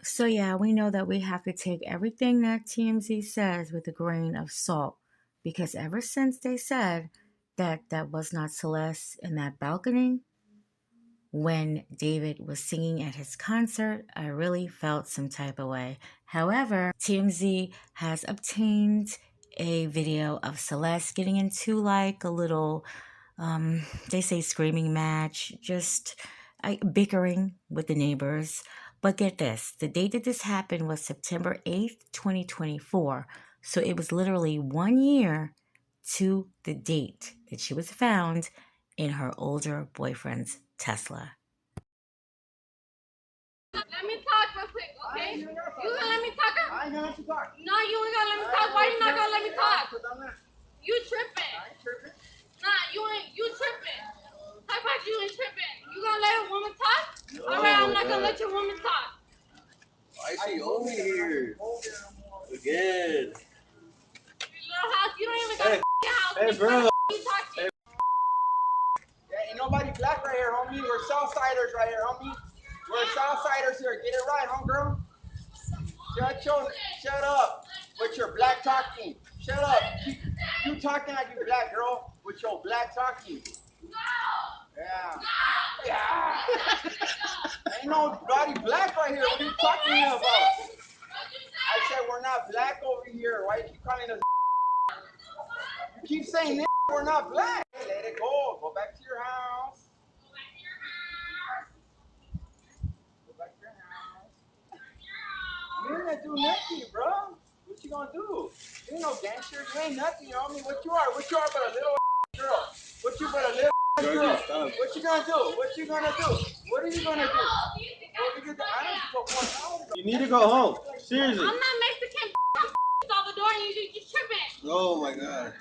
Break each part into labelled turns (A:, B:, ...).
A: So, yeah, we know that we have to take everything that TMZ says with a grain of salt because ever since they said that that was not Celeste in that balcony when David was singing at his concert, I really felt some type of way. However, TMZ has obtained a video of Celeste getting into like a little, they say screaming match, just bickering with the neighbors. But get this, the date that this happened was September 8th, 2024. So it was literally 1 year to the date that she was found in her older boyfriend's Tesla.
B: Let me talk real quick, okay? You gonna let me talk?
C: I ain't gonna let you talk.
B: No, you ain't gonna let me talk. Why you not gonna let me talk? You tripping?
C: I ain't tripping.
B: Nah, you tripping. How about you ain't tripping? You gonna let a woman talk?
C: No,
B: Alright, I'm not gonna let your woman talk.
C: Why is she over here? Again.
B: Your little house, you don't even got a house.
C: Hey, bro.
B: You talk to.
C: Yeah, ain't nobody black right here, homie. We're Southsiders right here, homie. We're Southsiders here. Get it right, homegirl. Shut up with your black talking. Shut up. You talking like you black, girl, with your black talking. Yeah. Yeah. Ain't nobody black right here. What are you talking about? I said we're not black over here. Why you keep calling us? You keep saying this. We're not black. Hey, let it go. Go back to your house. Go back to your house. You ain't gonna do nothing, bro. What you gonna do? You ain't no gangster. You ain't nothing, homie. What you are? What you are but a little girl? What you but a little girl? What you gonna do? What you gonna do? What are you gonna do? You need to go home. Seriously.
B: I'm not Mexican. Salvador, you tripping.
C: Oh my god.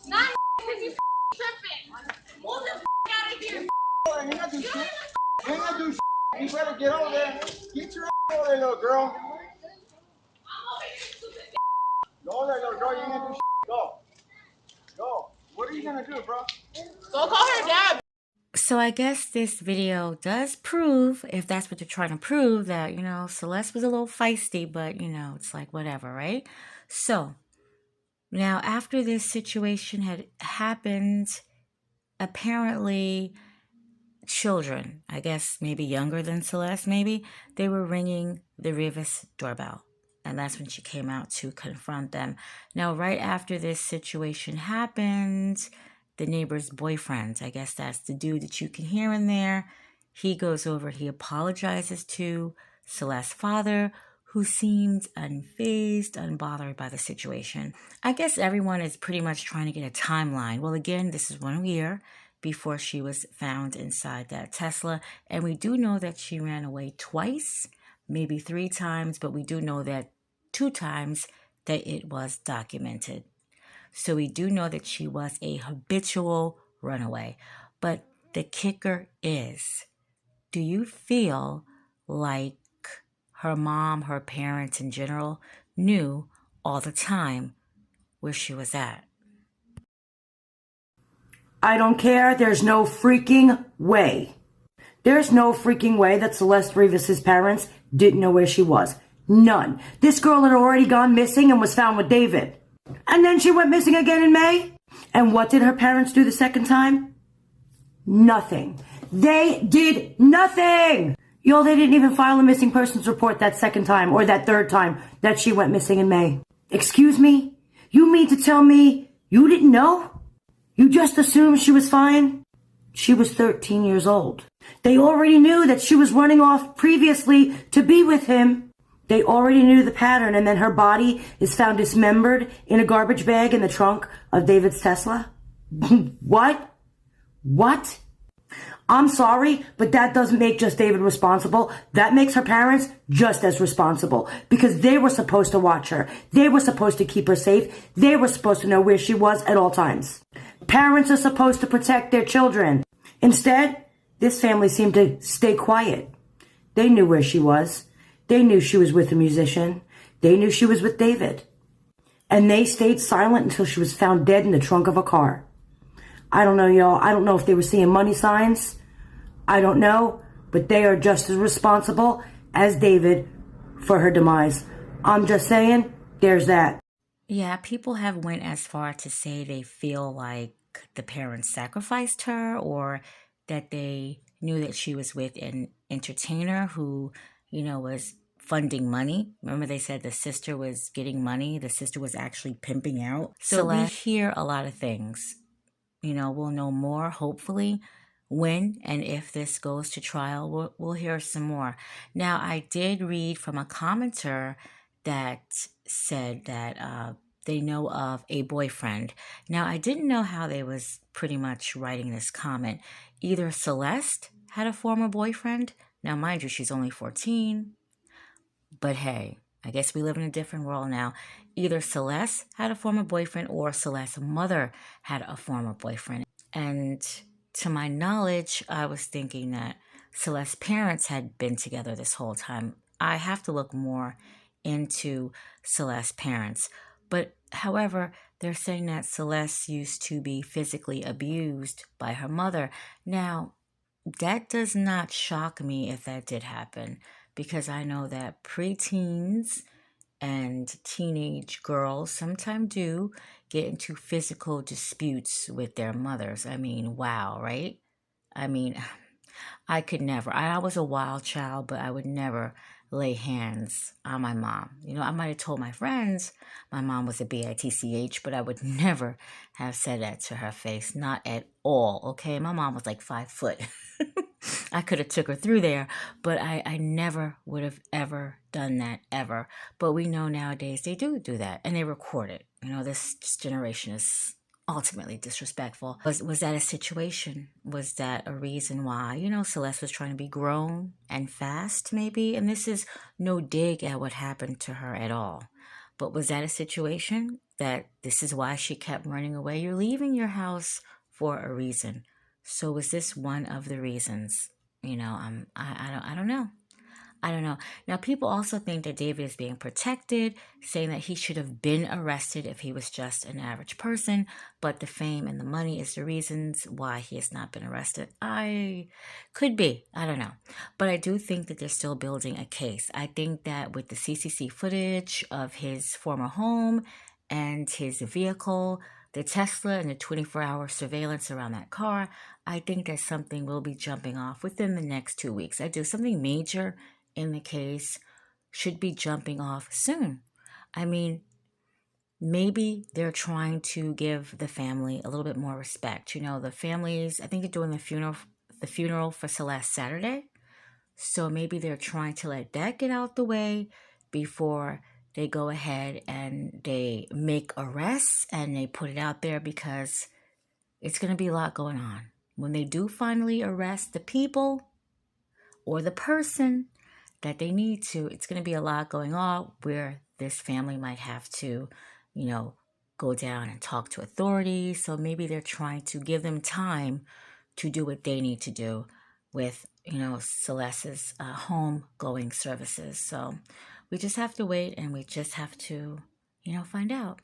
B: Not because you tripping. Move the out of here.
C: You ain't gonna do shit. You ain't gonna do shit. You better get over there. Get your over there, little girl. Go over there, little girl. You ain't gonna do shit. Go. Go. What are you gonna do, bro?
B: Go call her dad.
A: So I guess this video does prove, if that's what they're trying to prove, that, Celeste was a little feisty, but, it's like whatever, right? So now after this situation had happened, apparently children, I guess maybe younger than Celeste, maybe, they were ringing the Rivas doorbell. And that's when she came out to confront them. Now, right after this situation happened, the neighbor's boyfriend, I guess that's the dude that you can hear in there, he goes over, he apologizes to Celeste's father, who seemed unfazed, unbothered by the situation. I guess everyone is pretty much trying to get a timeline. Well, again, this is 1 year before she was found inside that Tesla. And we do know that she ran away twice, maybe 3 times, but we do know that 2 times that it was documented. So we do know that she was a habitual runaway. But the kicker is, do you feel like her mom, her parents in general, knew all the time where she was at?
D: I don't care. There's no freaking way. There's no freaking way that Celeste Rivas' parents didn't know where she was. None. This girl had already gone missing and was found with David. And then she went missing again in May. And what did her parents do the second time? Nothing. They did nothing. Y'all, they didn't even file a missing persons report that second time or that third time that she went missing in May. Excuse me? You mean to tell me you didn't know? You just assumed she was fine? She was 13 years old. They already knew that she was running off previously to be with him. They already knew the pattern, and then her body is found dismembered in a garbage bag in the trunk of David's Tesla? What? What? I'm sorry, but that doesn't make just David responsible. That makes her parents just as responsible, because they were supposed to watch her. They were supposed to keep her safe. They were supposed to know where she was at all times. Parents are supposed to protect their children. Instead, this family seemed to stay quiet. They knew where she was. They knew she was with a musician. They knew she was with David. And they stayed silent until she was found dead in the trunk of a car. I don't know, y'all. I don't know if they were seeing money signs. I don't know. But they are just as responsible as David for her demise. I'm just saying, there's that.
A: Yeah, people have went as far to say they feel like the parents sacrificed her, or that they knew that she was with an entertainer who, was funding money. Remember they said the sister was getting money, the sister was actually pimping out. So we hear a lot of things. We'll know more, hopefully, when and if this goes to trial. We'll hear some more. Now, I did read from a commenter that said that they know of a boyfriend. Now, I didn't know how they was pretty much writing this comment. Either Celeste had a former boyfriend. Now, mind you, she's only 14. But hey, I guess we live in a different world now. Either Celeste had a former boyfriend or Celeste's mother had a former boyfriend. And to my knowledge, I was thinking that Celeste's parents had been together this whole time. I have to look more into Celeste's parents. But however, they're saying that Celeste used to be physically abused by her mother. Now, that does not shock me if that did happen, because I know that preteens and teenage girls sometimes do get into physical disputes with their mothers. I mean, wow, right? I mean, I could never. I was a wild child, but I would never lay hands on my mom. I might have told my friends my mom was a bitch, but I would never have said that to her face. Not at all, okay? My mom was like 5 foot. I could have took her through there, but I never would have ever done that, ever. But we know nowadays they do that, and they record it. This generation is ultimately disrespectful. Was that a situation? Was that a reason why, Celeste was trying to be grown and fast, maybe? And this is no dig at what happened to her at all. But was that a situation that this is why she kept running away? You're leaving your house for a reason. So was this one of the reasons? I don't know. I don't know. Now, people also think that David is being protected, saying that he should have been arrested if he was just an average person, but the fame and the money is the reasons why he has not been arrested. I could be. I don't know. But I do think that they're still building a case. I think that with the CCC footage of his former home and his vehicle, the Tesla, and the 24-hour surveillance around that car, I think that something will be jumping off within the next 2 weeks. I do. Something major in the case should be jumping off soon. I mean, maybe they're trying to give the family a little bit more respect. The families, I think they're doing the funeral for Celeste Saturday. So maybe they're trying to let that get out the way before they go ahead and they make arrests and they put it out there, because it's going to be a lot going on. When they do finally arrest the people or the person that they need to, it's going to be a lot going on where this family might have to, go down and talk to authorities. So maybe they're trying to give them time to do what they need to do with, Celeste's home going services. So we just have to wait, and we just have to, find out.